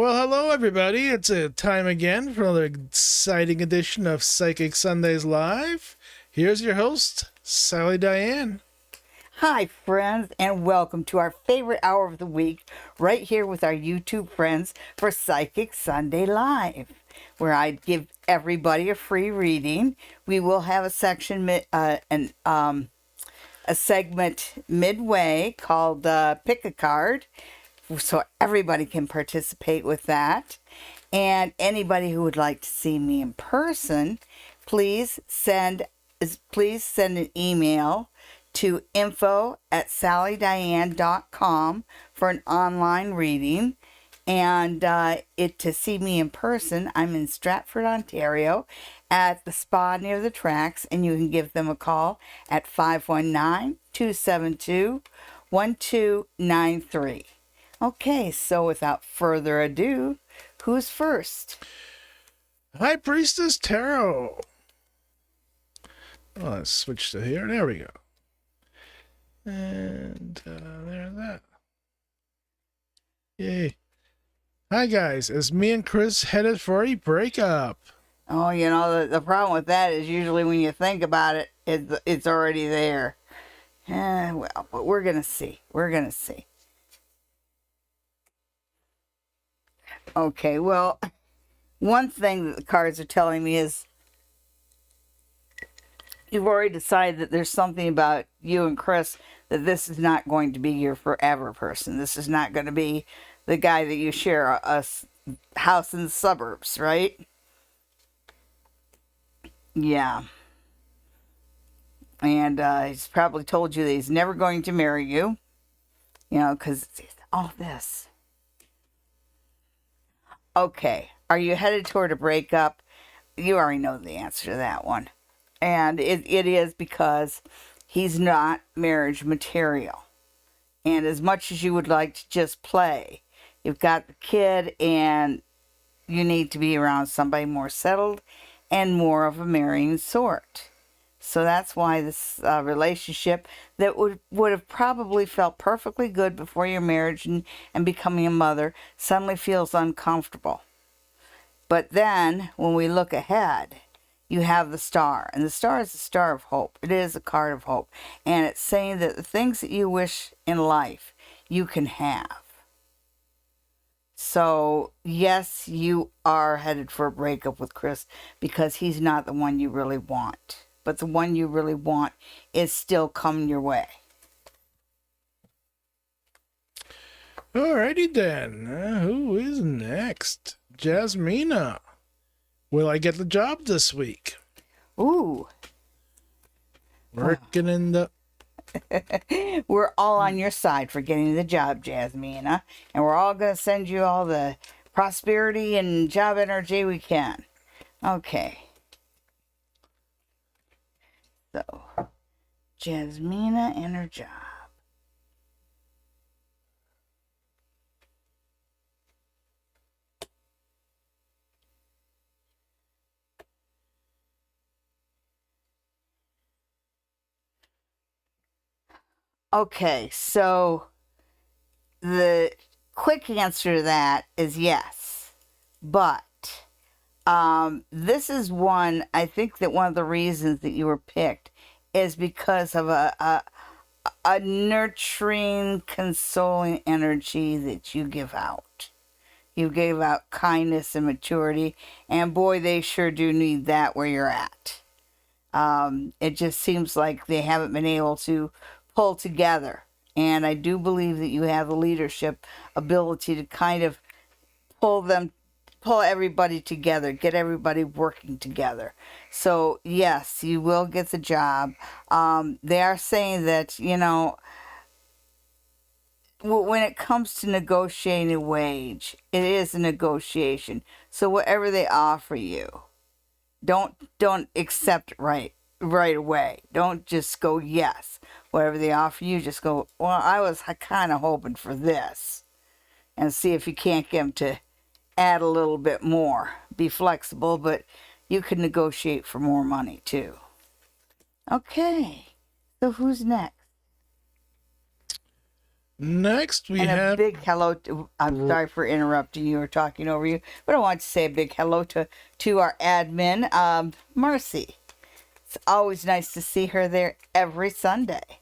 Well, hello everybody. It's a time again for another exciting edition of Psychic Sundays Live. Here's your host, Sally Diane. Hi, friends, and welcome to our favorite hour of the week, right here with our YouTube friends for Psychic Sunday Live, where I give everybody a free reading. We will have a segment midway called Pick a Card, so everybody can participate with that. And anybody who would like to see me in person, please send an email to info@sallydiane.com for an online reading. And to see me in person, I'm in Stratford, Ontario, at the spa near the tracks, and you can give them a call at 519-272-1293. Okay, so without further ado, who's first? High Priestess Tarot. Oh, let's switch to here. There we go. And there's that. Yay. Hi guys, is me and Chris headed for a breakup? Oh, the problem with that is usually when you think about it, it's already there. Well, but we're going to see. Okay, well, one thing that the cards are telling me is you've already decided that there's something about you and Chris that this is not going to be your forever person. This is not going to be the guy that you share a house in the suburbs, right? Yeah. And he's probably told you that he's never going to marry you, because all this. Okay, are you headed toward a breakup? You already know the answer to that one. And it is because he's not marriage material. And as much as you would like to just play, you've got the kid and you need to be around somebody more settled and more of a marrying sort. So that's why this relationship that would have probably felt perfectly good before your marriage and becoming a mother suddenly feels uncomfortable. But then when we look ahead, you have the star, and the star is the star of hope. It is a card of hope, and it's saying that the things that you wish in life, you can have. So, yes, you are headed for a breakup with Chris because he's not the one you really want. But the one you really want is still coming your way. Alrighty then. Who is next? Jasmina. Will I get the job this week? Ooh. Working in the... We're all on your side for getting the job, Jasmina. And we're all going to send you all the prosperity and job energy we can. Okay. So, Jasmina and her job. Okay, so the quick answer to that is yes. But this is one, I think that one of the reasons that you were picked is because of a nurturing, consoling energy that you give out. You gave out kindness and maturity, and boy, they sure do need that where you're at. It just seems like they haven't been able to pull together. And I do believe that you have the leadership ability to kind of pull everybody together, get everybody working together. So, yes, you will get the job. They are saying that, when it comes to negotiating a wage, it is a negotiation. So whatever they offer you, don't accept it right away. Don't just go yes. Whatever they offer you, just go, well, I was kind of hoping for this. And see if you can't get them to add a little bit more. Be flexible, but you can negotiate for more money too. Okay, so who's next? Next, we And a have. big hello to, I'm sorry for interrupting you or talking over you, but I want to say a big hello to our admin, Marcy. It's always nice to see her there every Sunday.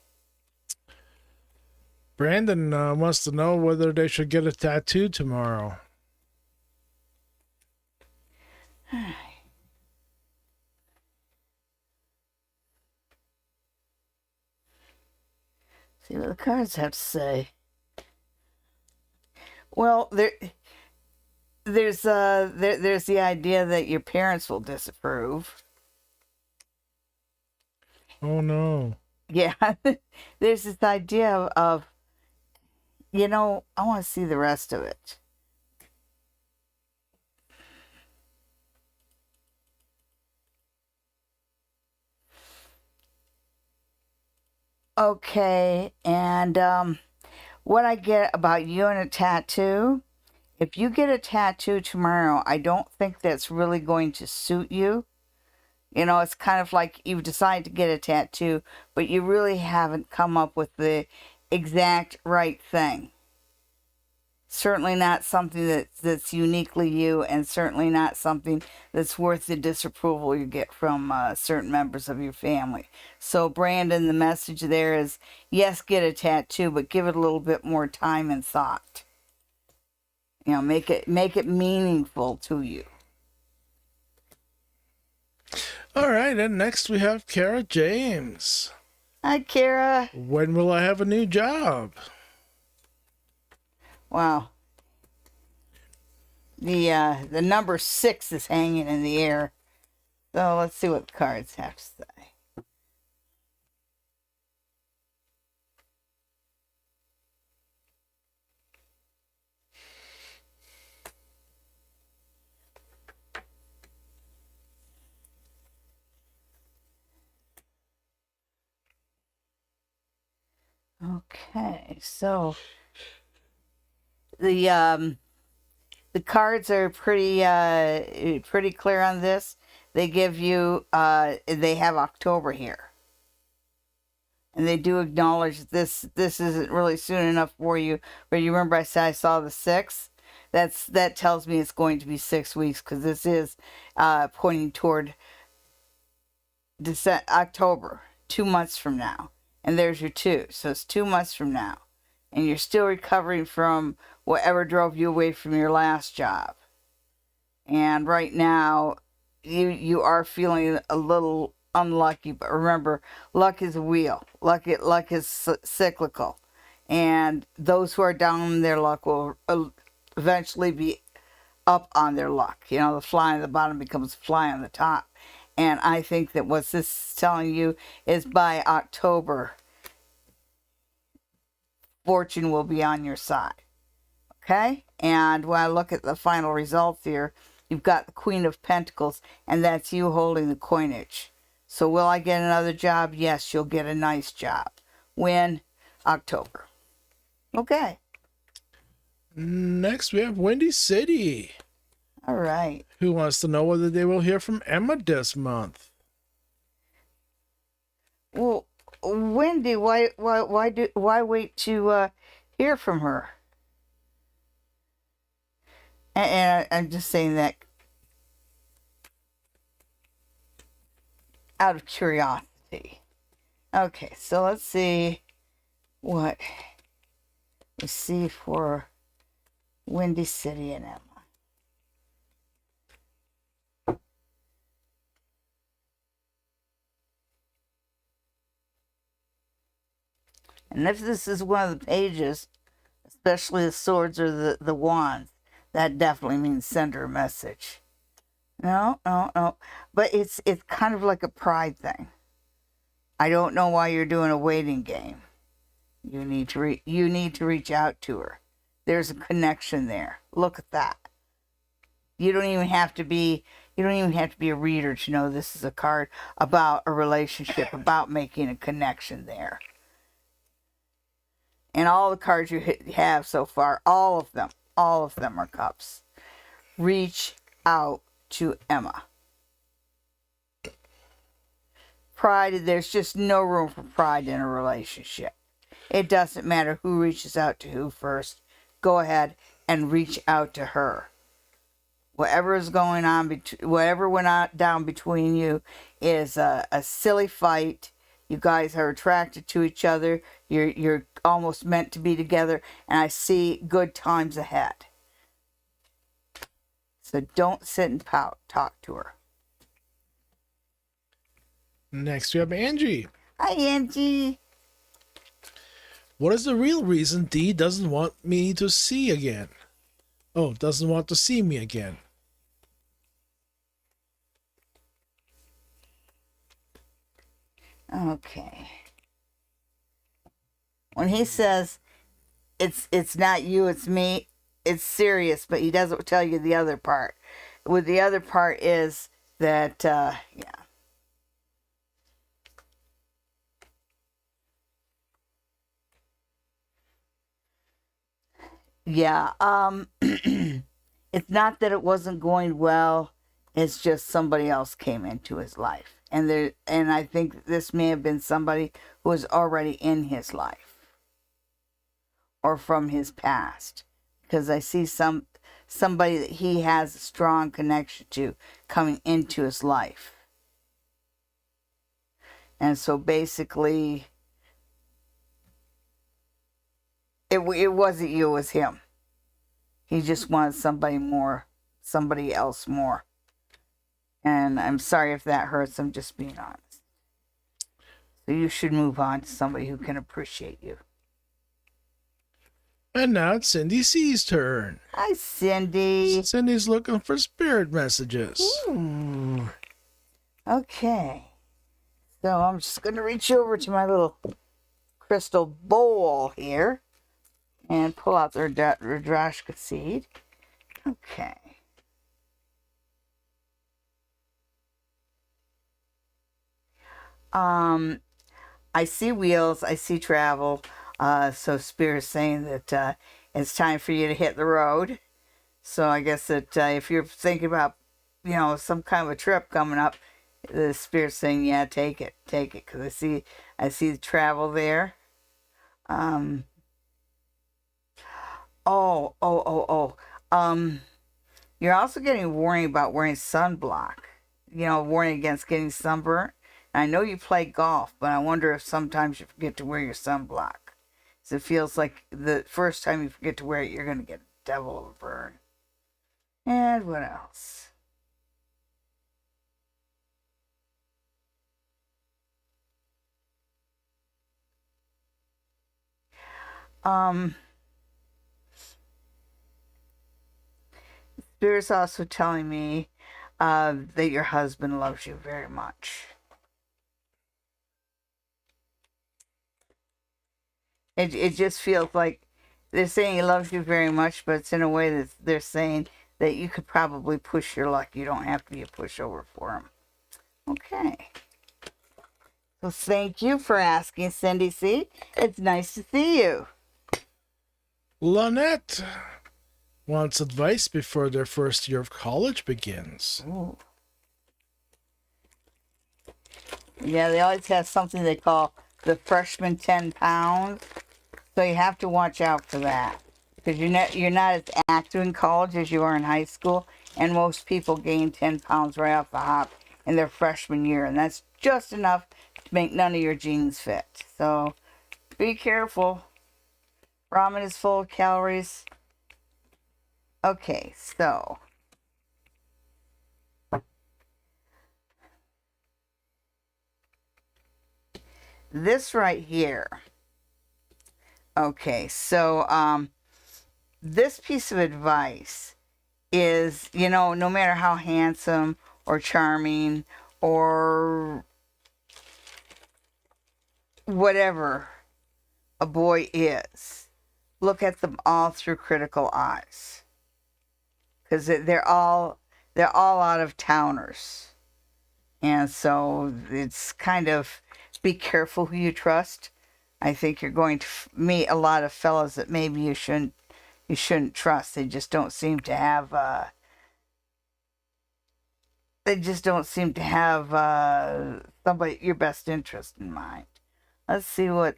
Brandon wants to know whether they should get a tattoo tomorrow. See what the cards have to say. Well, there's the idea that your parents will disapprove. Oh no. Yeah, there's this idea of I want to see the rest of it. Okay, and what I get about you and a tattoo, if you get a tattoo tomorrow, I don't think that's really going to suit you. It's kind of like you've decided to get a tattoo, but you really haven't come up with the exact right thing. Certainly not something that's uniquely you, and certainly not something that's worth the disapproval you get from certain members of your family. So, Brandon, the message there is, yes, get a tattoo, but give it a little bit more time and thought. Make it meaningful to you. All right, and next we have Kara James. Hi, Kara. When will I have a new job? Wow. The number 6 is hanging in the air. So let's see what the cards have to say. Okay, so the cards are pretty clear on this. They give you they have October here, and they do acknowledge this isn't really soon enough for you. But you remember I said I saw the 6. That tells me it's going to be 6 weeks, because this is pointing toward October, 2 months from now. And there's your 2. So it's 2 months from now. And you're still recovering from whatever drove you away from your last job. And right now, you are feeling a little unlucky. But remember, luck is a wheel. Luck is cyclical. And those who are down in their luck will eventually be up on their luck. The fly on the bottom becomes a fly on the top. And I think that what this is telling you is by October, fortune will be on your side. Okay? And when I look at the final results here, you've got the Queen of Pentacles, and that's you holding the coinage. So will I get another job? Yes, you'll get a nice job. When? October. Okay. Next, we have Windy City. All right. Who wants to know whether they will hear from Emma this month? Well, Wendy, why wait to hear from her? And I'm just saying that out of curiosity. Okay, so let's see what we see for Windy City and Emma. And if this is one of the pages, especially the swords or the wands, that definitely means send her a message. No. But it's kind of like a pride thing. I don't know why you're doing a waiting game. You need to reach out to her. There's a connection there. Look at that. You don't even have to be a reader to know this is a card about a relationship, about making a connection there. And all the cards you have so far, all of them are cups. Reach out to Emma. Pride, there's just no room for pride in a relationship. It doesn't matter who reaches out to who first. Go ahead and reach out to her. Whatever is going on, whatever went on down between you is a silly fight. You guys are attracted to each other. You're almost meant to be together, and I see good times ahead. So don't sit and pout. Talk to her. Next, we have Angie. Hi, Angie. What is the real reason Dee doesn't want me to see again? Oh, doesn't want to see me again. Okay. When he says it's not you, it's me, it's serious, but he doesn't tell you the other part. With the other part is that it's not that it wasn't going well, it's just somebody else came into his life. And I think this may have been somebody who was already in his life or from his past, because I see somebody that he has a strong connection to coming into his life. And so basically it wasn't you, it was him. He just wanted somebody else more. And I'm sorry if that hurts. I'm just being honest. So you should move on to somebody who can appreciate you. And now it's Cindy C's turn. Hi, Cindy. Cindy's looking for spirit messages. Ooh. Okay. So I'm just going to reach over to my little crystal bowl here and pull out the Rudrashka seed. Okay. I see wheels, I see travel. So Spirit's saying that it's time for you to hit the road. So I guess that if you're thinking about, some kind of a trip coming up, the Spirit's saying, yeah, take it, because I see the travel there. You're also getting a warning about wearing sunblock. Warning against getting sunburnt. I know you play golf, but I wonder if sometimes you forget to wear your sunblock. So it feels like the first time you forget to wear it, you're going to get a devil of a burn. And what else? Spirit's also telling me that your husband loves you very much. It just feels like they're saying he loves you very much, but it's in a way that they're saying that you could probably push your luck. You don't have to be a pushover for him. Okay. So thank you for asking, Cindy C. It's nice to see you. Lynette wants advice before their first year of college begins. Ooh. Yeah, they always have something they call the freshman 10 pounds. So you have to watch out for that. Because you're not as active in college as you are in high school. And most people gain 10 pounds right off the hop in their freshman year. And that's just enough to make none of your jeans fit. So be careful. Ramen is full of calories. Okay, so this right here. Okay, so this piece of advice is, no matter how handsome or charming or whatever a boy is, look at them all through critical eyes. Because they're all out of towners. And so it's kind of be careful who you trust. I think you're going to meet a lot of fellas that maybe you shouldn't trust. They just don't seem to have somebody your best interest in mind. Let's see what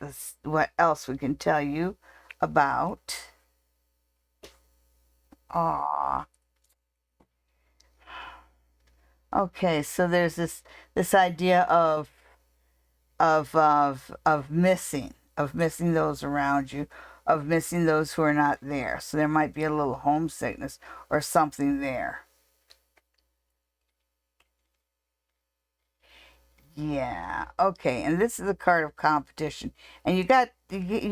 else we can tell you about. Aw. Okay, so there's this idea of missing those around you, of missing those who are not there. So there might be a little homesickness or something there. Yeah. Okay. And this is the card of competition, and you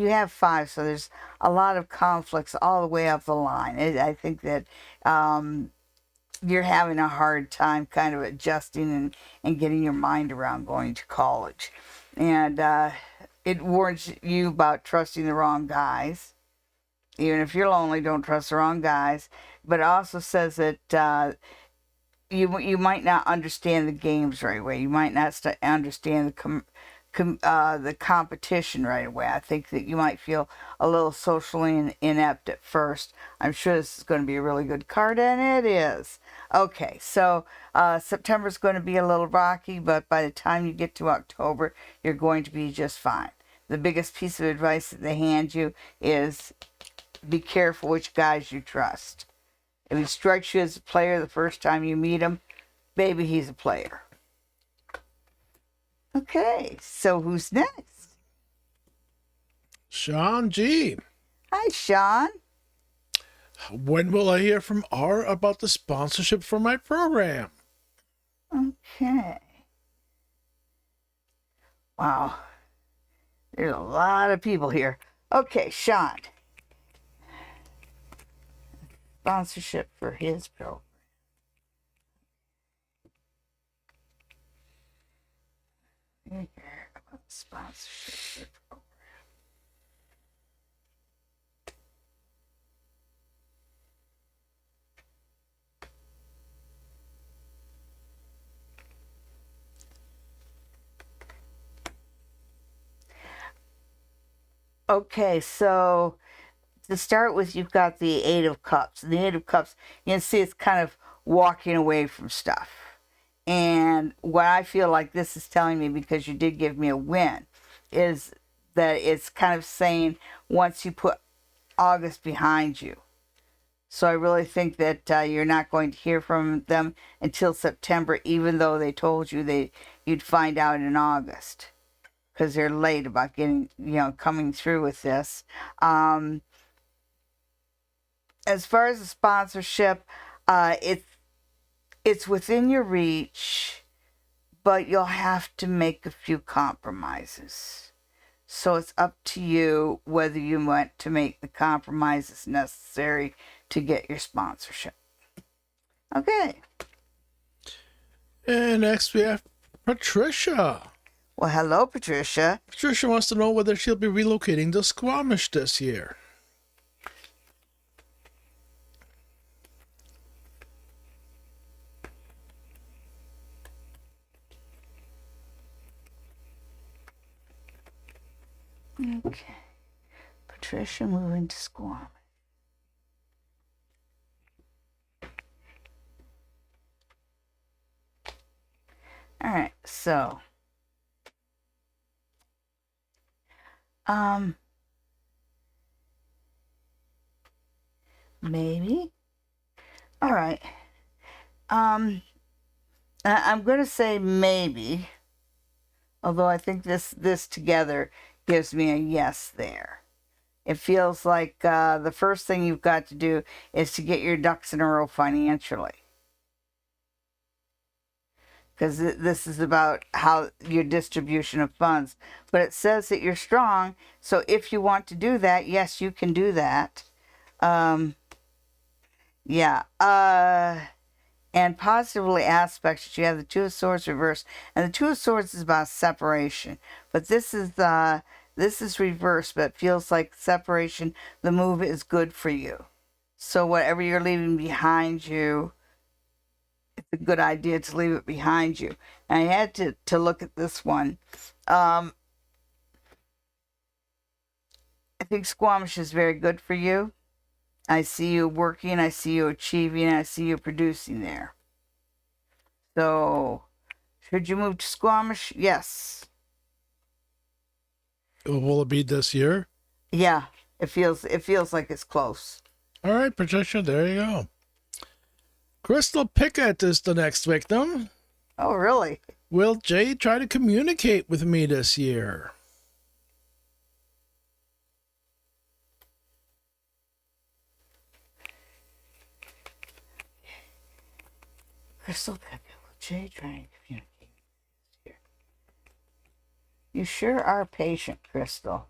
have 5, so there's a lot of conflicts all the way up the line. I think that you're having a hard time kind of adjusting and getting your mind around going to college, and it warns you about trusting the wrong guys. Even if you're lonely, don't trust the wrong guys. But it also says that you might not understand the games right away. You might not understand the competition right away. I think that you might feel a little socially inept at first. I'm sure this is going to be a really good card, and it is. Okay, so September is going to be a little rocky, but by the time you get to October, you're going to be just fine. The biggest piece of advice that they hand you is be careful which guys you trust. If he strikes you as a player the first time you meet him, baby, he's a player. Okay, so who's next? Sean G. Hi, Sean. When will I hear from R about the sponsorship for my program? Okay. Wow. There's a lot of people here. Okay, Sean. Sponsorship for his program. Here about sponsorship for the program. Okay, so to start with, you've got the Eight of Cups. The Eight of Cups, you can see it's kind of walking away from stuff. And what I feel like this is telling me, because you did give me a win, is that it's kind of saying once you put August behind you. So I really think that you're not going to hear from them until September, even though they told you you'd find out in August, because they're late about coming through with this. As far as the sponsorship, it's within your reach, but you'll have to make a few compromises. So it's up to you whether you want to make the compromises necessary to get your sponsorship. Okay. And next we have Patricia. Well, hello, Patricia. Patricia wants to know whether she'll be relocating to Squamish this year. Okay. Patricia moving to Squamish. All right, so maybe. All right. I'm going to say maybe, although I think this together gives me a yes there. It feels like the first thing you've got to do is to get your ducks in a row financially. Because this is about how your distribution of funds. But it says that you're strong, so if you want to do that, yes, you can do that. Yeah. And positively aspects, you have the Two of Swords reversed. And the Two of Swords is about separation. But this is reversed, but it feels like separation, the move is good for you. So whatever you're leaving behind you, it's a good idea to leave it behind you. And I had to look at this one. I think Squamish is very good for you. I see you working, I see you achieving, I see you producing there. So, should you move to Squamish? Yes. Will it be this year? Yeah, it feels like it's close. All right, Patricia, there you go. Crystal Pickett is the next victim. Oh, really? Will Jay try to communicate with me this year? Crystal Pickett, will Jay try and communicate here? You sure are patient, Crystal.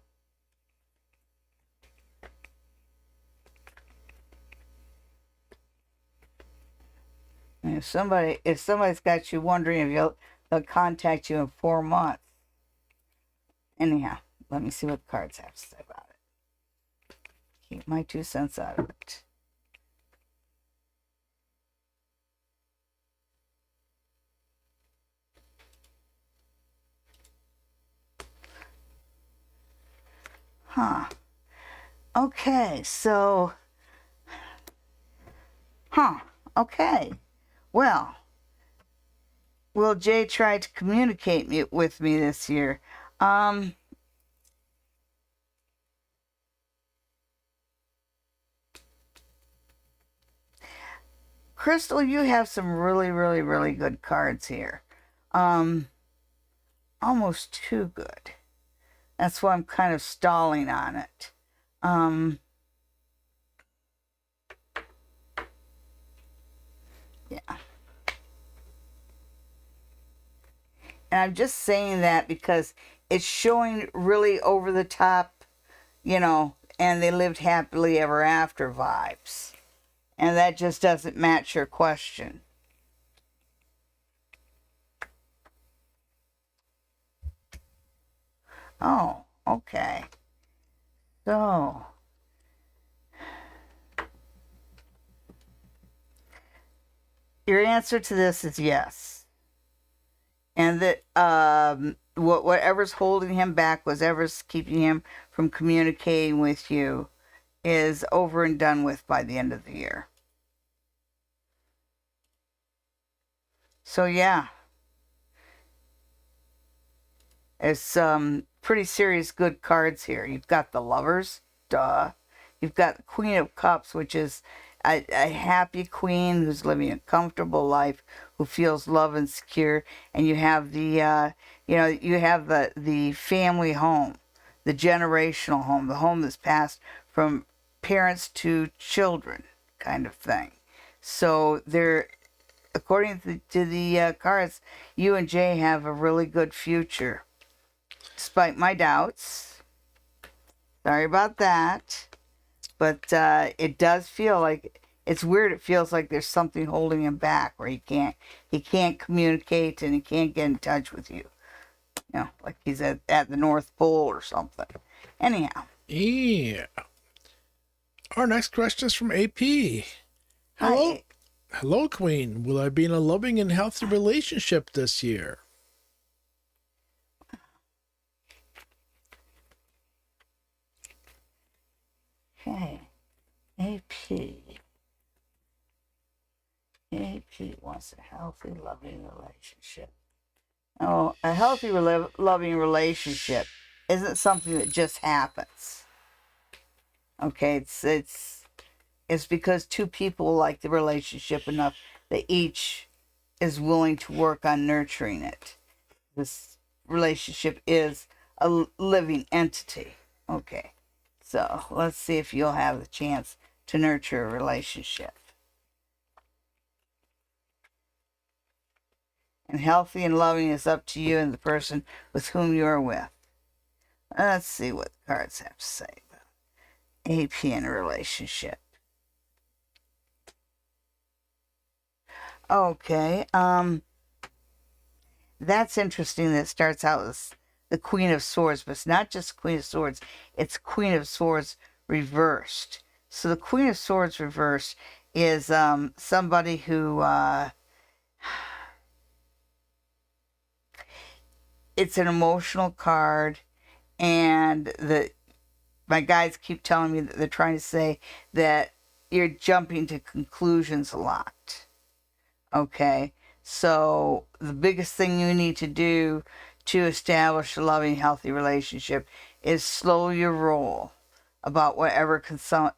And if somebody's got you wondering if they'll contact you in 4 months. Anyhow, let me see what the cards have to say about it. Keep my 2 cents out of it. Huh. Okay, so. Huh. Okay. Well, will Jay try to communicate with me this year? Crystal, you have some really, really, really good cards here. Almost too good. That's why I'm kind of stalling on it. Yeah. And I'm just saying that because it's showing really over the top, and they lived happily ever after vibes. And that just doesn't match your question. Oh, okay. So, your answer to this is yes. And that whatever's holding him back, whatever's keeping him from communicating with you, is over and done with by the end of the year. So yeah, it's pretty serious good cards here. You've got the Lovers, duh. You've got the Queen of Cups, which is a happy queen who's living a comfortable life, who feels love and secure. And you have the the family home, the generational home, the home that's passed from parents to children, kind of thing. So they're, according to the cards, you and Jay have a really good future, despite my doubts. Sorry about that. But it does feel like, it's weird. It feels like there's something holding him back, where he can't communicate and he can't get in touch with you. Like he's at the North Pole or something. Anyhow. Yeah. Our next question is from AP. Hello. Hi. Hello, Queen. Will I be in a loving and healthy relationship this year? Okay. AP wants a healthy, loving relationship. Oh, a healthy, loving relationship isn't something that just happens. Okay, it's because two people like the relationship enough that each is willing to work on nurturing it. This relationship is a living entity. Okay, so let's see if you'll have the chance to nurture a relationship. And healthy and loving is up to you and the person with whom you are with. Let's see what the cards have to say about AP in a relationship. Okay, that's interesting that it starts out with the Queen of Swords, but it's not just Queen of Swords, it's Queen of Swords reversed. So the Queen of Swords reversed is somebody who it's an emotional card, and my guides keep telling me that they're trying to say that you're jumping to conclusions a lot. Okay, so the biggest thing you need to do to establish a loving, healthy relationship is slow your roll about whatever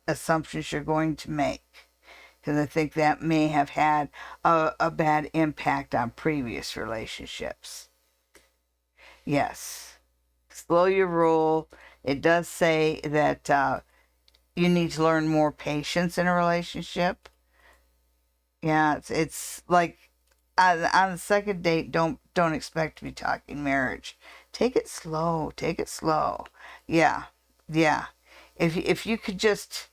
assumptions you're going to make. Because I think that may have had a bad impact on previous relationships. Yes. Slow your roll. It does say that you need to learn more patience in a relationship. Yeah, it's like on the second date, don't expect to be talking marriage. Take it slow. Take it slow. Yeah, yeah. If you could just,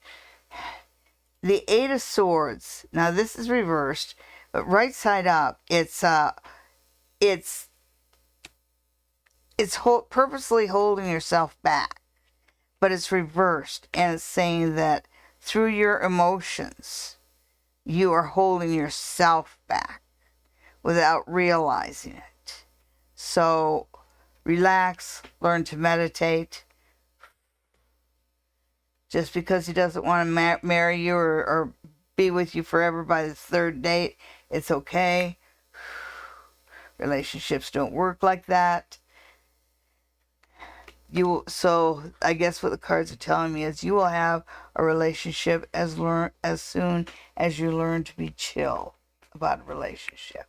the Eight of Swords. Now this is reversed, but right side up, it's purposely holding yourself back, but it's reversed, and it's saying that through your emotions, you are holding yourself back without realizing it. So relax, learn to meditate. Just because he doesn't want to marry you or be with you forever by the third date, it's okay. Relationships don't work like that. So I guess what the cards are telling me is you will have a relationship as soon as you learn to be chill about a relationship.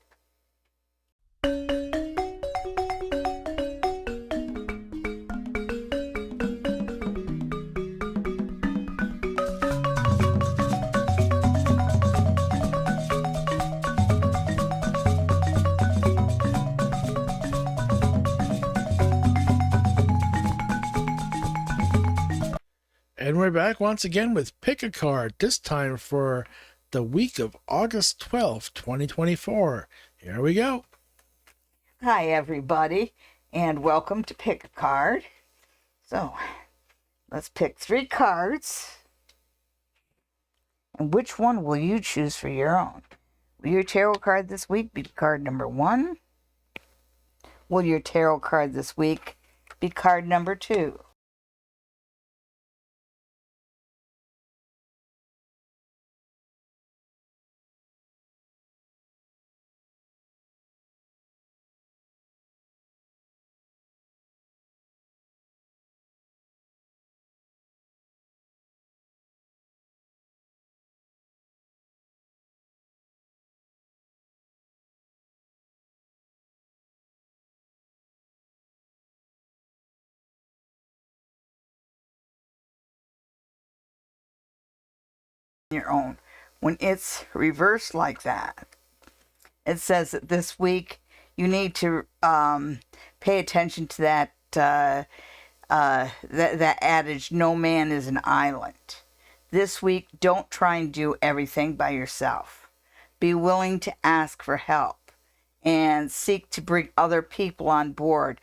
And we're back once again with Pick a Card, this time for the week of August 12th, 2024. Here we go. Hi, everybody, and welcome to Pick a Card. So, let's pick 3 cards. And which one will you choose for your own? Will your tarot card this week be card number 1? Will your tarot card this week be card number 2? Your own. When it's reversed like that, it says that this week you need to pay attention to that adage, no man is an island. This week, don't try and do everything by yourself. Be willing to ask for help and seek to bring other people on board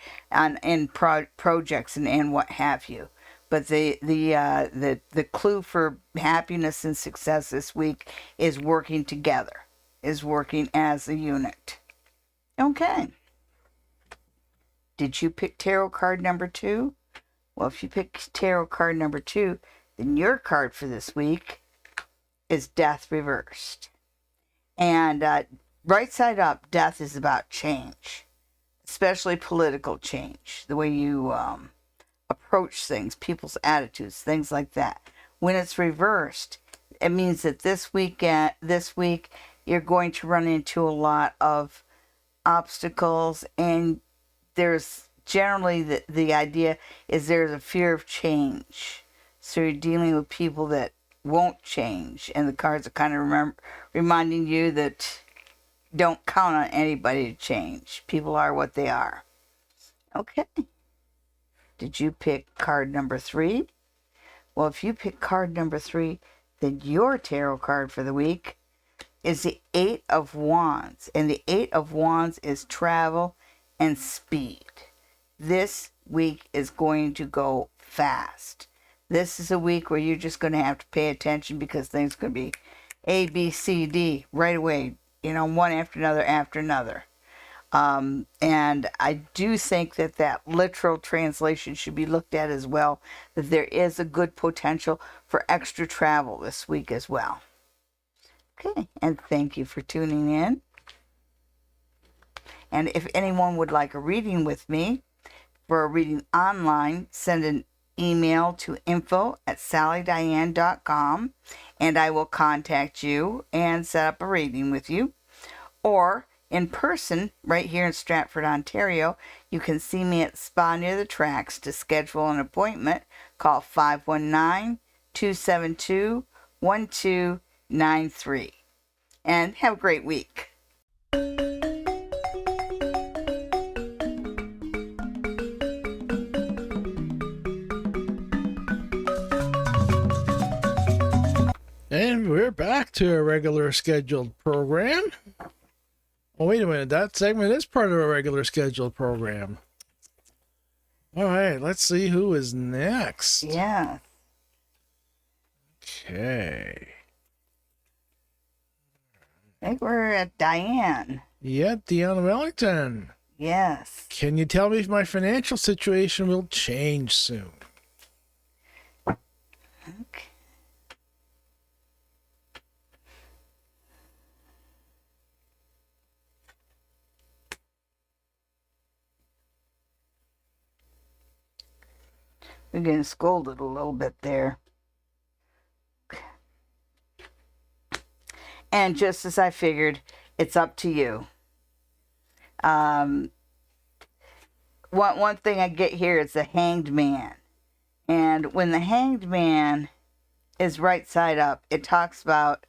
in projects and what have you. But the clue for happiness and success this week is working together, is working as a unit. Okay. Did you pick tarot card number 2? Well, if you pick tarot card number 2, then your card for this week is Death reversed. And right side up, death is about change, especially political change, the way you approach things, people's attitudes, things like that. When it's reversed, it means that this week you're going to run into a lot of obstacles, and there's generally the idea is there's a fear of change. So you're dealing with people that won't change, and the cards are kind of reminding you that don't count on anybody to change. People are what they are. Okay. Did you pick card number 3? Well, if you pick card number 3, then your tarot card for the week is the 8 of Wands. And the 8 of Wands is travel and speed. This week is going to go fast. This is a week where you're just going to have to pay attention because things are going to be A, B, C, D right away. One after another. And I do think that literal translation should be looked at as well, that there is a good potential for extra travel this week as well. Okay, and thank you for tuning in. And if anyone would like a reading with me, for a reading online, send an email to info@sallydiane.com, and I will contact you and set up a reading with you. Or in person, right here in Stratford, Ontario, you can see me at Spa Near the Tracks. To schedule an appointment, call 519-272-1293. And have a great week. And we're back to a regular scheduled program. Oh, wait a minute. That segment is part of a regular scheduled program. All right, let's see who is next. Yeah. Okay. I think we're at Diane. Yeah, Diane Wellington. Yes. Can you tell me if my financial situation will change soon? Okay. We're getting scolded a little bit there. And just as I figured, it's up to you. One thing I get here is the Hanged Man. And when the Hanged Man is right side up, it talks about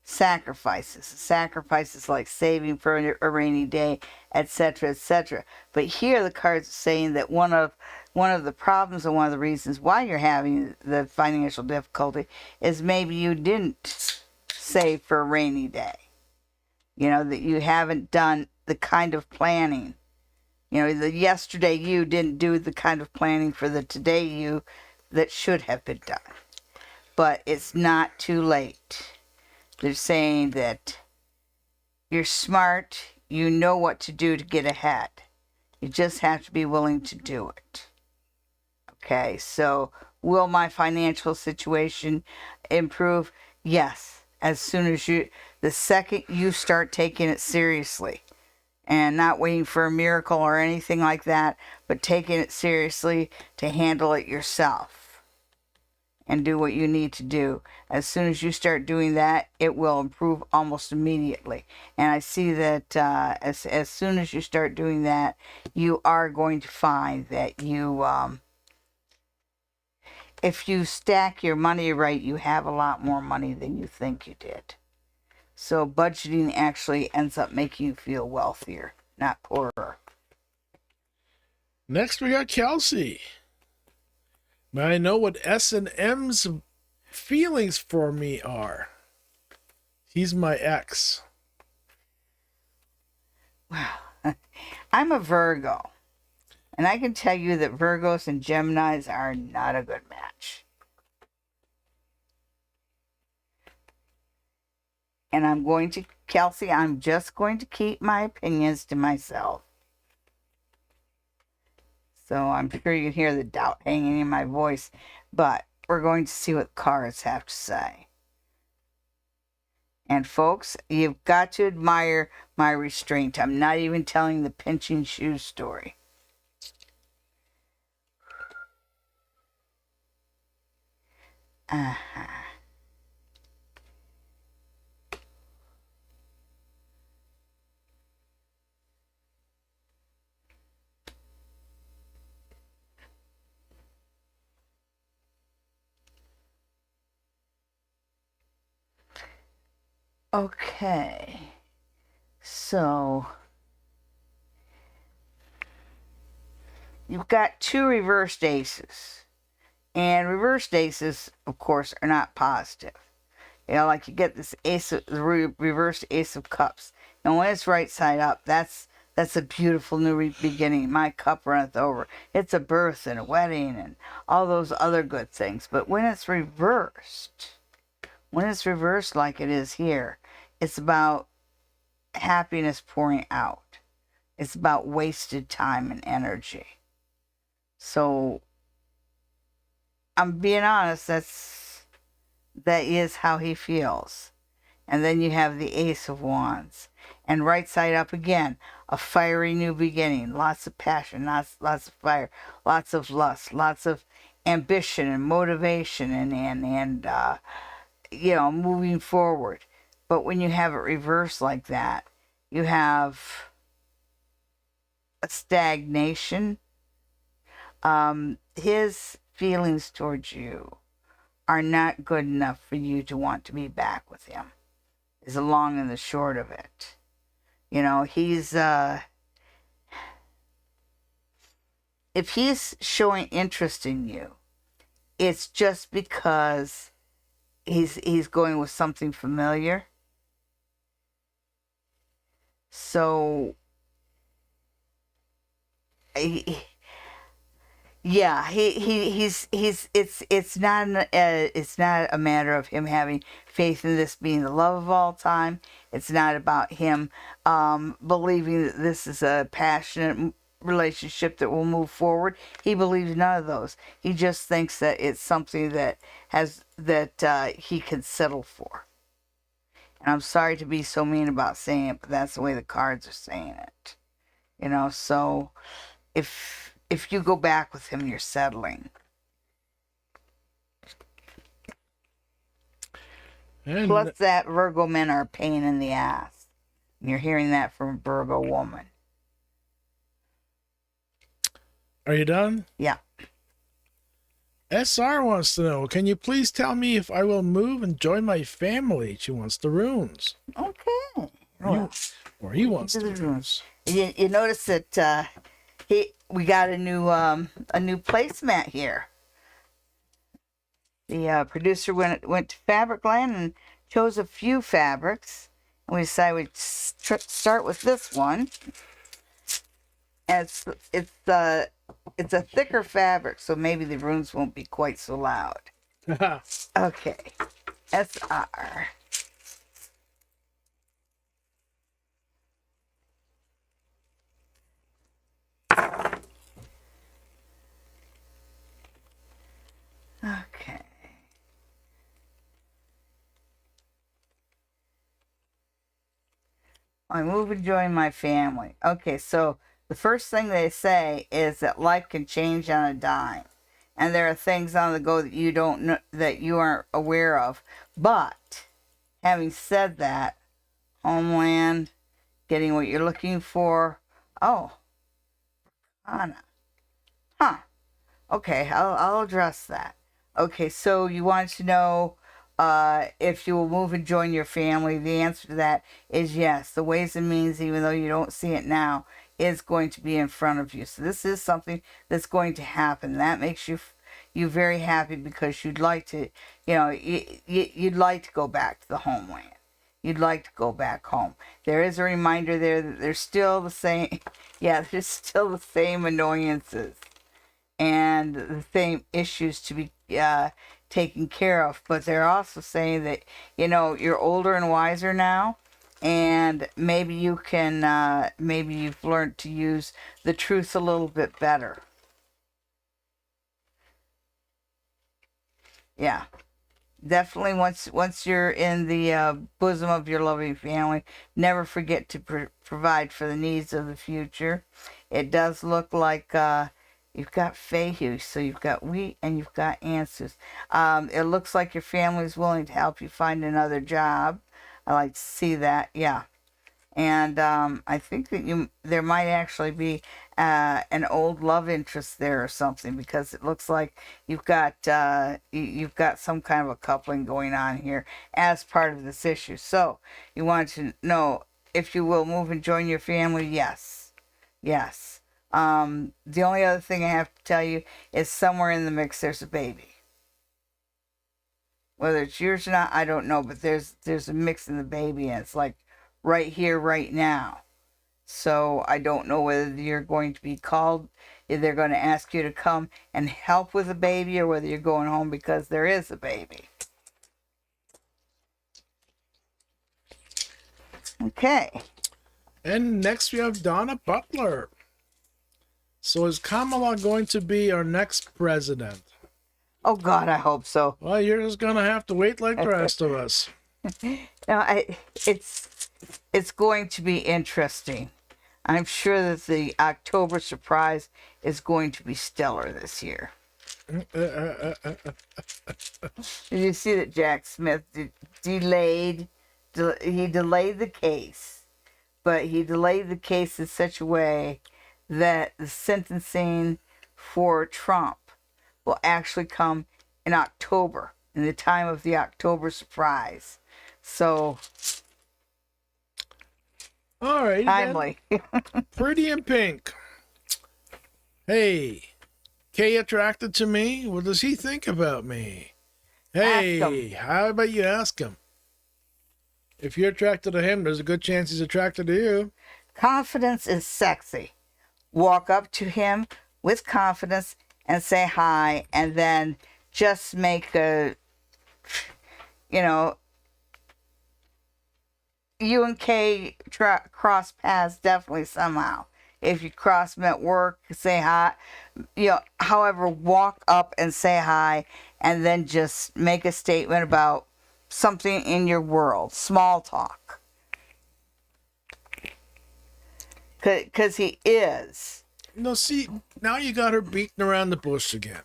sacrifices. Sacrifices like saving for a rainy day, etc., etc. But here the cards are saying that one of the problems and one of the reasons why you're having the financial difficulty is maybe you didn't save for a rainy day. You know, that you haven't done the kind of planning. You know, the yesterday you didn't do the kind of planning for the today you that should have been done. But it's not too late. They're saying that you're smart, you know what to do to get ahead. You just have to be willing to do it. Okay, so will my financial situation improve? Yes. As soon as the second you start taking it seriously and not waiting for a miracle or anything like that, but taking it seriously to handle it yourself and do what you need to do. As soon as you start doing that, it will improve almost immediately. And I see that as soon as you start doing that, you are going to find that you, if you stack your money right, you have a lot more money than you think you did. So budgeting actually ends up making you feel wealthier, not poorer. Next, we got Kelsey. May I know what S&M's feelings for me are? He's my ex. Wow. I'm a Virgo. And I can tell you that Virgos and Geminis are not a good match. And Kelsey, I'm just going to keep my opinions to myself. So I'm sure you can hear the doubt hanging in my voice. But we're going to see what the cards have to say. And folks, you've got to admire my restraint. I'm not even telling the pinching shoes story. Uh-huh. Okay. So you've got two reversed aces. And reversed aces, of course, are not positive. You know, like you get this reversed ace of cups. And when it's right side up, that's a beautiful new beginning. My cup runneth over. It's a birth and a wedding and all those other good things. But when it's reversed like it is here, it's about happiness pouring out. It's about wasted time and energy. So I'm being honest, that is how he feels. And then you have the Ace of Wands. And right side up again, a fiery new beginning. Lots of passion, lots of fire, lots of lust, lots of ambition and motivation and moving forward. But when you have it reversed like that, you have a stagnation. His feelings towards you are not good enough for you to want to be back with him, is the long and the short of it. He's if he's showing interest in you, it's just because he's going with something familiar. So yeah, he's it's not it's not a matter of him having faith in this being the love of all time. It's not about him believing that this is a passionate relationship that will move forward. He believes none of those. He just thinks that it's something that he can settle for. And I'm sorry to be so mean about saying it, but that's the way the cards are saying it. So if you go back with him, you're settling. And Plus that Virgo men are a pain in the ass. And you're hearing that from a Virgo woman. are you done? Yeah. SR wants to know, can you please tell me if I will move and join my family? She wants the runes. Okay. Or he wants do the the runes. You notice that we got a new placemat here. The producer went to Fabricland and chose a few fabrics. And we decided we'd start with this one. And it's a thicker fabric, so maybe the runes won't be quite so loud. Okay, SR. Okay. I move and join my family. Okay, so the first thing they say is that life can change on a dime. And there are things on the go that you don't know, that you aren't aware of. But having said that, homeland, getting what you're looking for. Oh, Anna. Huh. Okay, I'll address that. Okay, so you want to know if you will move and join your family. The answer to that is yes. The ways and means, even though you don't see it now, is going to be in front of you. So this is something that's going to happen. That makes you very happy because you'd like to, you'd like to go back to the homeland. You'd like to go back home. There is a reminder there that there's still the same, there's still the same annoyances and the same issues to be taken care of. But they're also saying that, you're older and wiser now. And maybe you can, maybe you've learned to use the truth a little bit better. Yeah. Definitely once you're in the bosom of your loving family, never forget to provide for the needs of the future. It does look like you've got Fayhu, so you've got wheat and you've got answers. It looks like your family's willing to help you find another job. I like to see that, yeah. And I think that there might actually be an old love interest there or something, because it looks like you've got some kind of a coupling going on here as part of this issue. So you want to know if you will move and join your family. Yes. The only other thing I have to tell you is somewhere in the mix there's a baby. Whether it's yours or not, I don't know, but there's a mix in the baby, and it's like right here, right now. So I don't know whether you're going to be called, if they're going to ask you to come and help with the baby, or whether you're going home because there is a baby. Okay. And next we have Donna Butler. So is Kamala going to be our next president? Oh God, I hope so. Well, you're just gonna have to wait like the rest of us. No, it's going to be interesting. I'm sure that the October surprise is going to be stellar this year. Did you see that Jack Smith delayed? He delayed the case, but he delayed the case in such a way that the sentencing for Trump will actually come in October, in the time of the October surprise. So All right. timely. Pretty in Pink. Hey, Kay attracted to me? What does he think about me? Hey, Ask him. how about you ask him? If you're attracted to him, there's a good chance he's attracted to you. Confidence is sexy. Walk up to him with confidence and say hi, and then just make a, you and Kay cross paths definitely somehow. If you cross them at work, say hi. However, walk up and say hi, and then just make a statement about something in your world. Small talk. Because he is. No, see, now you got her beating around the bush again.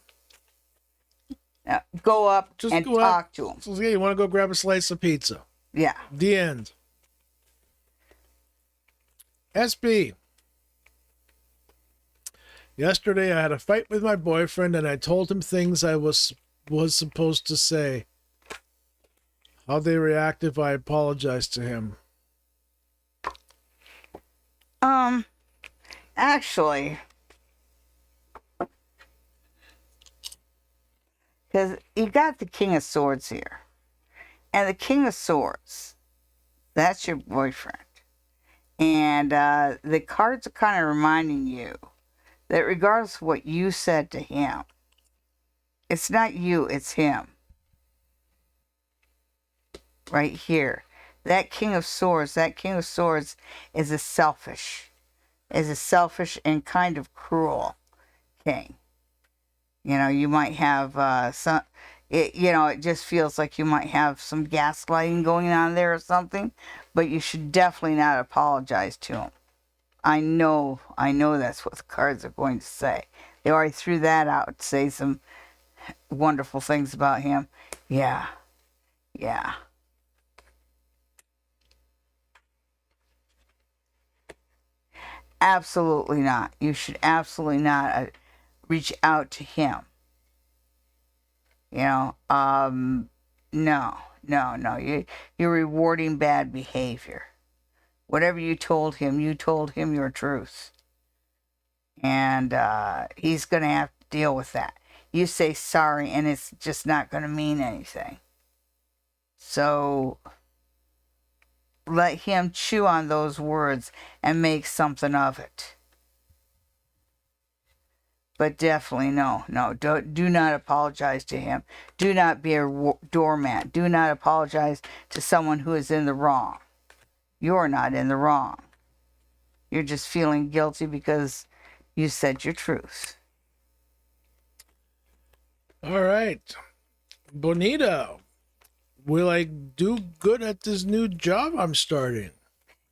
Go up Just and go talk up. to him. So, yeah, you want to go grab a slice of pizza. Yeah. The end. SB. Yesterday I had a fight with my boyfriend and I told him things I was supposed to say. How'd they react if I apologized to him? Actually, because you got the King of Swords here. And the King of Swords, that's your boyfriend. And the cards are kind of reminding you that regardless of what you said to him, it's not you, it's him. Right here. That King of Swords is a selfish and kind of cruel king. You might have it just feels like you might have some gaslighting going on there or something, but you should definitely not apologize to him. I know that's what the cards are going to say. They already threw that out, say some wonderful things about him. Yeah. Absolutely not. You should absolutely not reach out to him. No. You're rewarding bad behavior. Whatever you told him your truth. And he's going to have to deal with that. You say sorry and it's just not going to mean anything. So let him chew on those words and make something of it. But definitely no. Do not apologize to him. Do not be a doormat. Do not apologize to someone who is in the wrong. You're not in the wrong. You're just feeling guilty because you said your truth. All right. Bonita, will I do good at this new job I'm starting?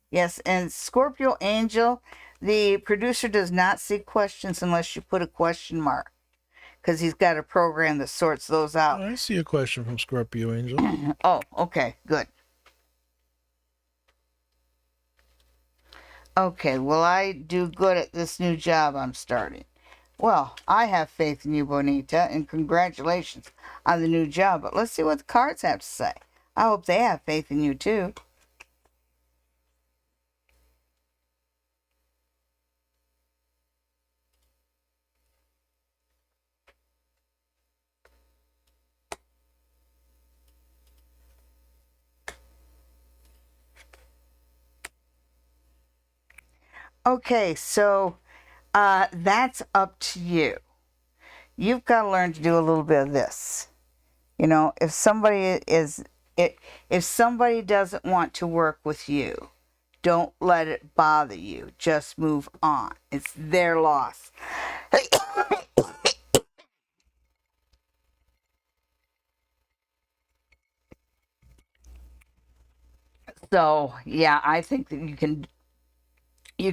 Yes, and Scorpio Angel, the producer does not see questions unless you put a question mark, because he's got a program that sorts those out. I see a question from Scorpio Angel. Oh, okay, good. Okay, will I do good at this new job I'm starting? Well, I have faith in you, Bonita, and congratulations on the new job. But let's see what the cards have to say. I hope they have faith in you, too. Okay, so that's up to you. You've got to learn to do a little bit of this. If somebody doesn't want to work with you, don't let it bother you. Just move on. It's their loss. So, yeah, I think that you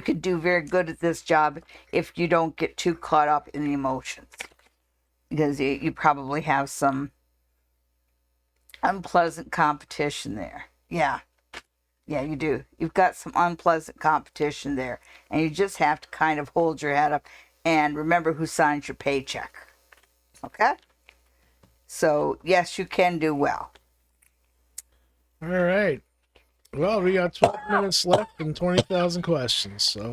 can do very good at this job if you don't get too caught up in the emotions. because you probably have some unpleasant competition there. Yeah, you do. You've got some unpleasant competition there, and you just have to kind of hold your head up and remember who signs your paycheck. Okay? So, yes, you can do well. All right. Well, we got 12 minutes left and 20,000 questions, so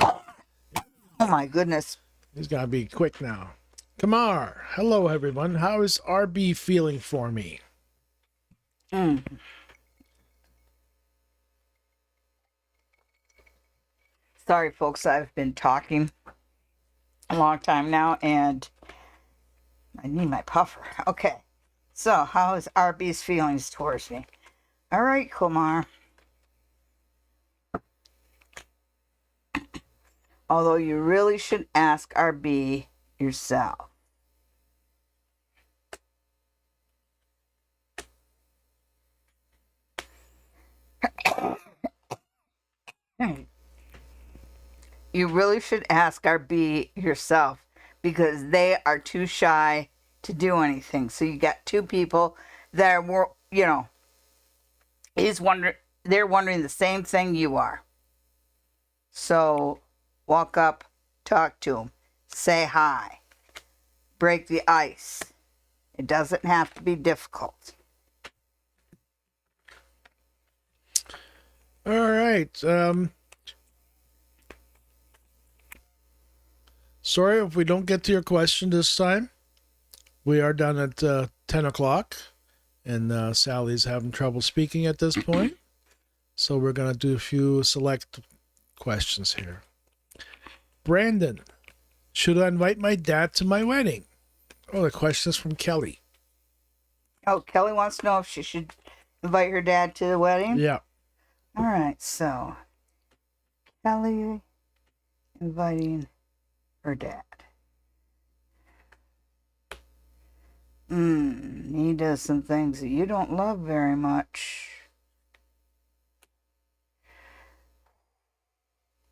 Oh my goodness. he's got to be quick now. Kamar, hello everyone. How is RB feeling for me? Sorry, folks, I've been talking a long time now, and I need my puffer. Okay, so how is RB's feelings towards me? All right, Kumar. Although you really should ask RB yourself. You really should ask RB yourself because they are too shy to do anything. So you got two people that are, they're wondering the same thing you are. So walk up, talk to them, say hi, break the ice. It doesn't have to be difficult. All right. Sorry if we don't get to your question this time. We are done at 10 o'clock, and Sally's having trouble speaking at this point. So we're going to do a few select questions here. Brandon, should I invite my dad to my wedding? Oh, the question is from Kelly. Oh, Kelly wants to know if she should invite her dad to the wedding? Yeah. All right, so Kelly inviting her dad. He does some things that you don't love very much.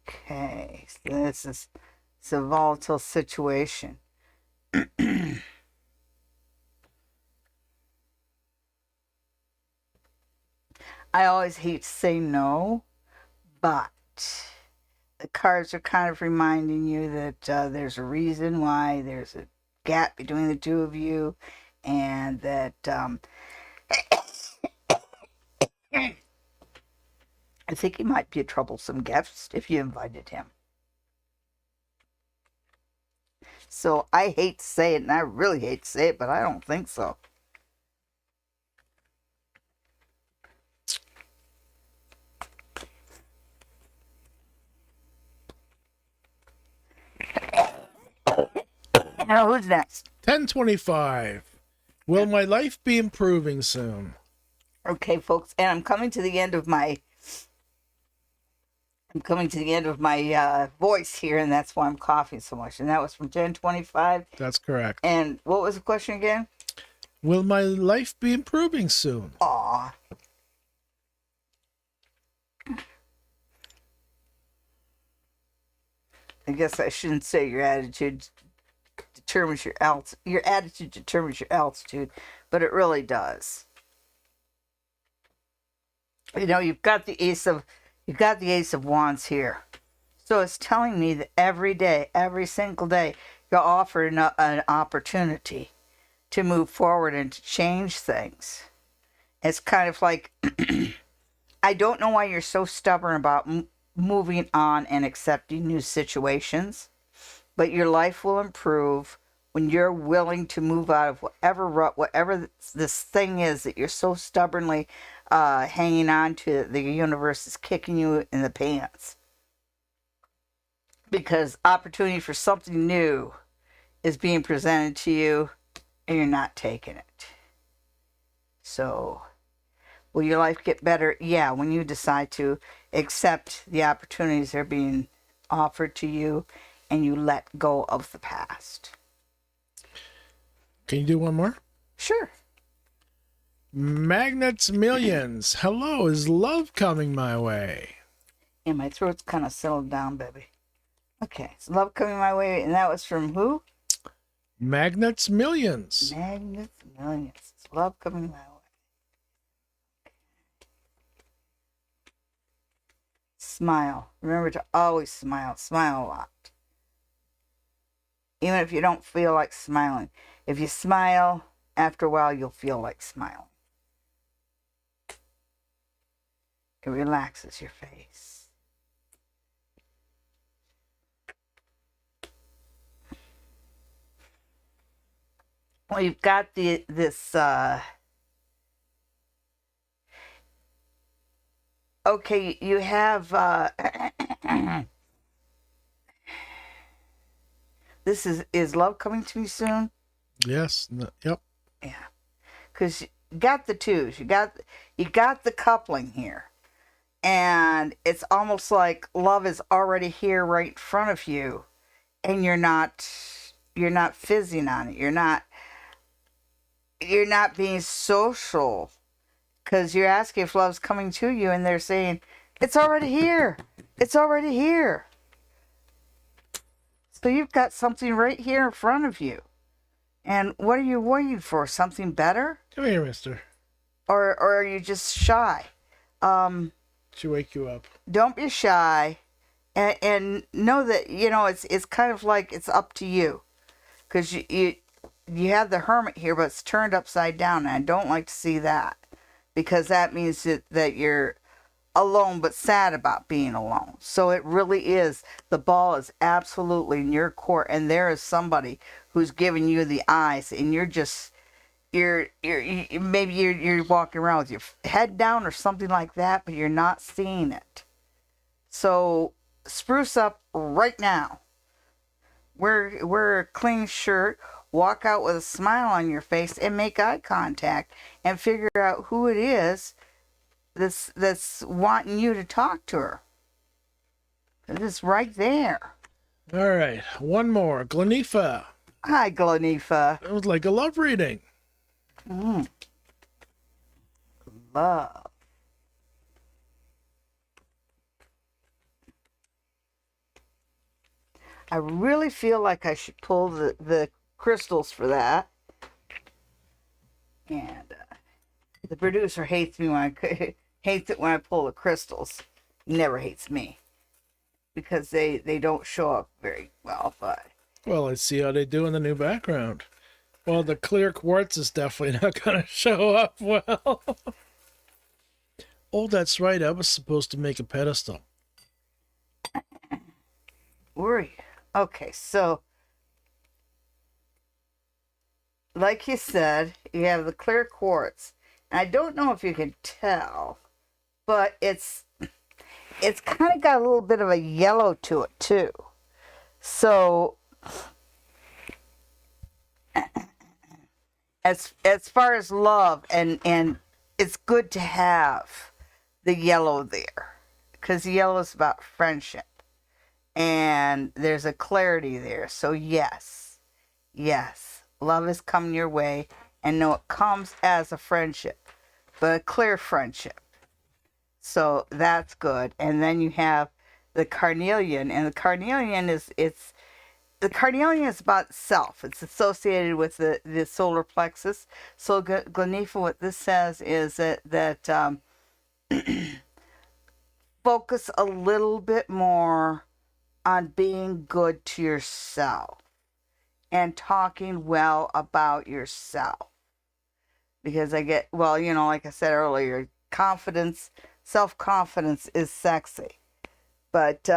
Okay, so it's a volatile situation. I always hate to say no, but the cards are kind of reminding you that there's a reason why there's a gap between the two of you, and that I think he might be a troublesome guest if you invited him. So I hate to say it, and I really hate to say it, but I don't think so. Now, who's next? 10:25. Will my life be improving soon? Okay, folks, and I'm coming to the end of my voice here, and that's why I'm coughing so much. And that was from 10:25. That's correct. And what was the question again? Will my life be improving soon? Aw. I guess I shouldn't say your attitude determines your attitude determines your altitude, but it really does. You know, you've got the Ace of Wands here. So it's telling me that every day, every single day, you're offered an opportunity to move forward and to change things. It's kind of like, I don't know why you're so stubborn about moving on and accepting new situations, but your life will improve when you're willing to move out of whatever rut, whatever this thing is that you're so stubbornly hanging on to. The universe is kicking you in the pants. Because opportunity for something new is being presented to you, and you're not taking it. So, will your life get better? Yeah, when you decide to accept the opportunities that are being offered to you and you let go of the past. Can you do one more? Sure. Magnets Millions. Hello, is love coming my way? And my throat's kind of settled down, baby. Okay, so love coming my way, and that was from who? Magnets Millions. Magnets Millions. It's love coming my way. Smile. Remember to always smile. Smile a lot. Even if you don't feel like smiling. If you smile, after a while you'll feel like smiling. It relaxes your face. Well, you've got this okay, you have this is love coming to me soon? Yes. Yep. Yeah. Cuz you got the twos. You got the coupling here. And it's almost like love is already here right in front of you, and you're not fizzing on it. You're not being social, because you're asking if love's coming to you, and they're saying it's already here. It's already here. So you've got something right here in front of you. And what are you waiting for? Something better? Come here, mister. Or are you just shy? She wake you up. Don't be shy, and know that, it's kind of like it's up to you, because you have the Hermit here, but it's turned upside down, and I don't like to see that, because that means that you're alone but sad about being alone. So it really is, the ball is absolutely in your court, and there is somebody who's giving you the eyes, and you're maybe you're walking around with your head down or something like that, but you're not seeing it. So spruce up right now. Wear a clean shirt, walk out with a smile on your face, and make eye contact, and figure out who it is that's wanting you to talk to her. It's right there. All right. One more. Glanifa. Hi, Glanifa. It was like a love reading. Love. I really feel like I should pull the crystals for that. And the producer hates me hates it when I pull the crystals. He never hates me, because they don't show up very well. But Well, let's see how they do in the new background. Well, the clear quartz is definitely not going to show up well. Oh, that's right. I was supposed to make a pedestal. worry. Okay, so like you said, you have the clear quartz. And I don't know if you can tell, but it's kind of got a little bit of a yellow to it too. So as far as love, and it's good to have the yellow there, because the yellow is about friendship, and there's a clarity there. So yes, love is coming your way, and no, it comes as a friendship, but a clear friendship. So that's good. And then you have the carnelian, and the carnelian is about self. It's associated with the solar plexus. So Glanifa, what this says is that focus a little bit more on being good to yourself and talking well about yourself. Because like I said earlier, self-confidence is sexy. But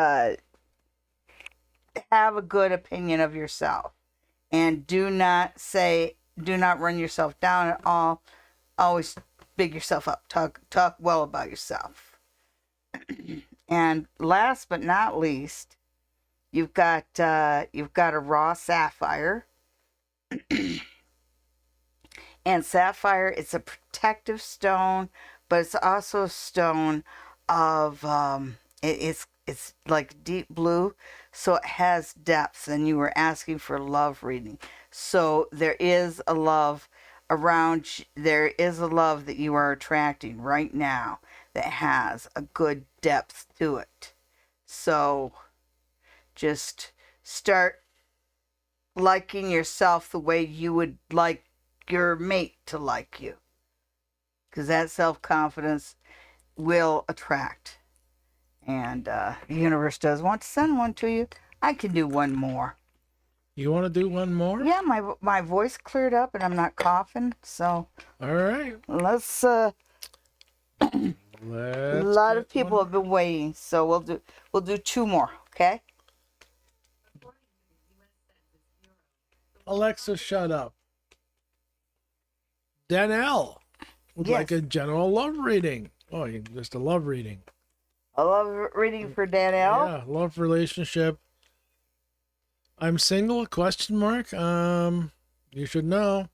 have a good opinion of yourself, and do not run yourself down at all. Always big yourself up. Talk well about yourself. And last but not least, you've got a raw sapphire. And sapphire, it's a protective stone, but it's also a stone of it's like deep blue, so it has depth, and you were asking for love reading. So there is a love there is a love that you are attracting right now that has a good depth to it. So just start liking yourself the way you would like your mate to like you. Because that self-confidence will attract. And the universe does want to send one to you. I can do one more. You want to do one more? Yeah, my voice cleared up and I'm not coughing. So All right. let's. A lot of people have been waiting, so we'll do two more. Okay. Alexa, shut up. Danielle would like a general love reading. Oh, just a love reading. I love reading for Danielle. Yeah, love relationship. I'm single? Question mark. You should know.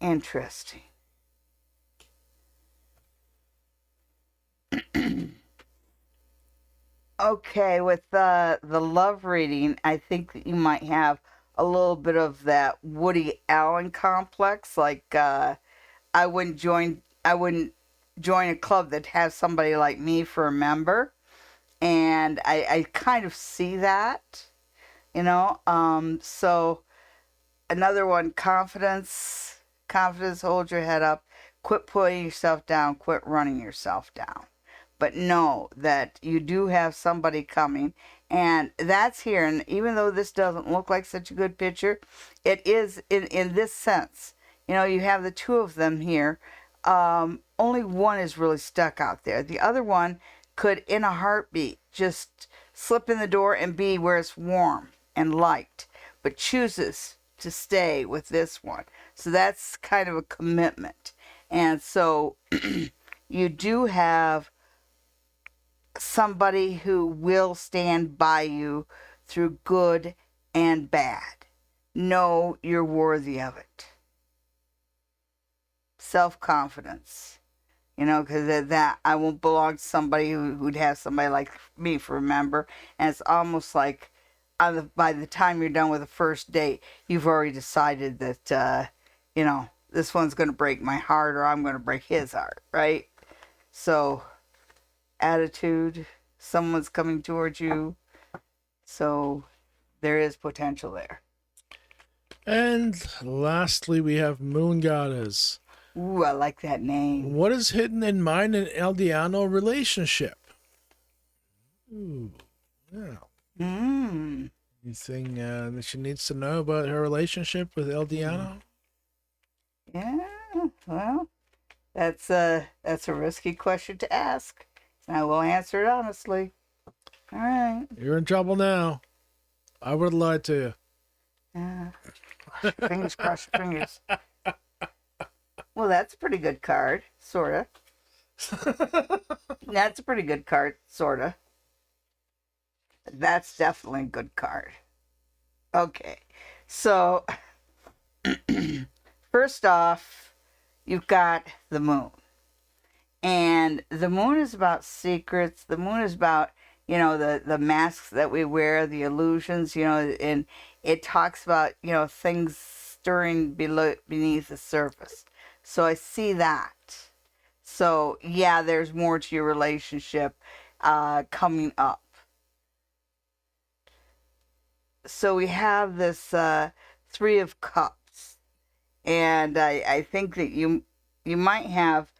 Interesting. Okay, with the love reading, I think that you might have a little bit of that Woody Allen complex. Like I wouldn't join a club that has somebody like me for a member, and I kind of see that, you know. So another one, confidence. Confidence, hold your head up. Quit putting yourself down. Quit running yourself down. But know that you do have somebody coming, and that's here. And even though this doesn't look like such a good picture, it is in this sense. You know, you have the two of them here. Only one is really stuck out there. The other one could, in a heartbeat, just slip in the door and be where it's warm and light, but chooses to stay with this one. So that's kind of a commitment. And so you do have somebody who will stand by you through good and bad. Know you're worthy of it. Self-confidence. You know, because that I won't belong to somebody who'd have somebody like me for a member. And it's almost like by the time you're done with the first date, you've already decided that, you know, this one's going to break my heart or I'm going to break his heart, right? So attitude, someone's coming towards you, so there is potential there. And lastly, we have Moon Goddess. Ooh, I like that name. What is hidden in mine and Eldiano relationship? Ooh, yeah. Anything that she needs to know about her relationship with Eldiano? Yeah, well, that's a risky question to ask. I will answer it honestly. All right. You're in trouble now. I would have lied to you. Yeah. Fingers crossed, fingers. Well, that's a pretty good card, sorta. That's a pretty good card, sorta. That's definitely a good card. Okay, so first off, you've got the moon. And the moon is about secrets. The moon is about, you know, the masks that we wear, the illusions, you know, and it talks about, you know, things stirring beneath the surface. So I see that. So, yeah, there's more to your relationship coming up. So we have this Three of Cups. And I think that you might have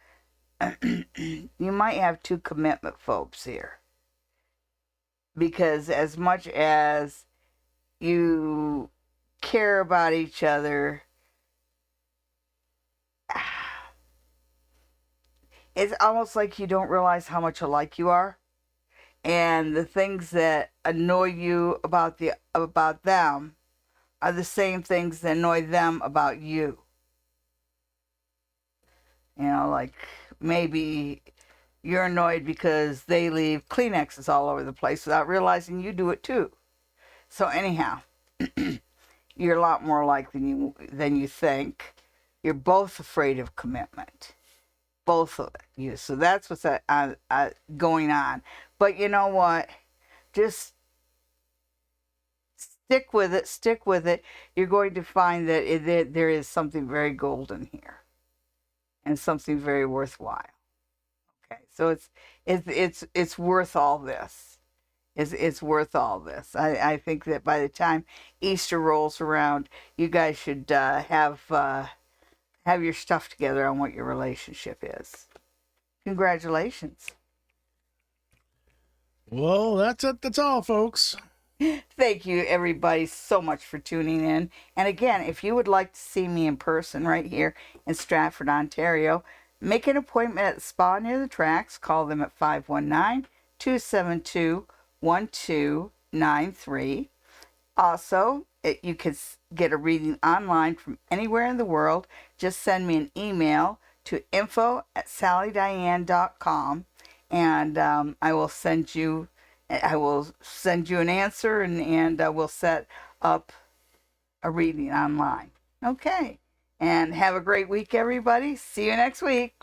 you might have two commitment phobes here, because as much as you care about each other, it's almost like you don't realize how much alike you are, and the things that annoy you about them are the same things that annoy them about you. You know, like maybe you're annoyed because they leave Kleenexes all over the place without realizing you do it too. So anyhow, you're a lot more alike than you think. You're both afraid of commitment, both of you. So that's what's going on. But you know what? Just stick with it. Stick with it. You're going to find that there is something very golden here. And something very worthwhile. So it's worth all this. It's worth all this. I think that by the time Easter rolls around, you guys should have your stuff together on what your relationship is. Congratulations. Well, that's it. That's all, folks. Thank you, everybody, so much for tuning in. And again, if you would like to see me in person right here in Stratford, Ontario, make an appointment at the spa near the tracks. Call them at 519-272-1293. Also, you can get a reading online from anywhere in the world. Just send me an email to info@sallydiane.com, and I will send you an answer, and we'll set up a reading online. Okay. And have a great week, everybody. See you next week.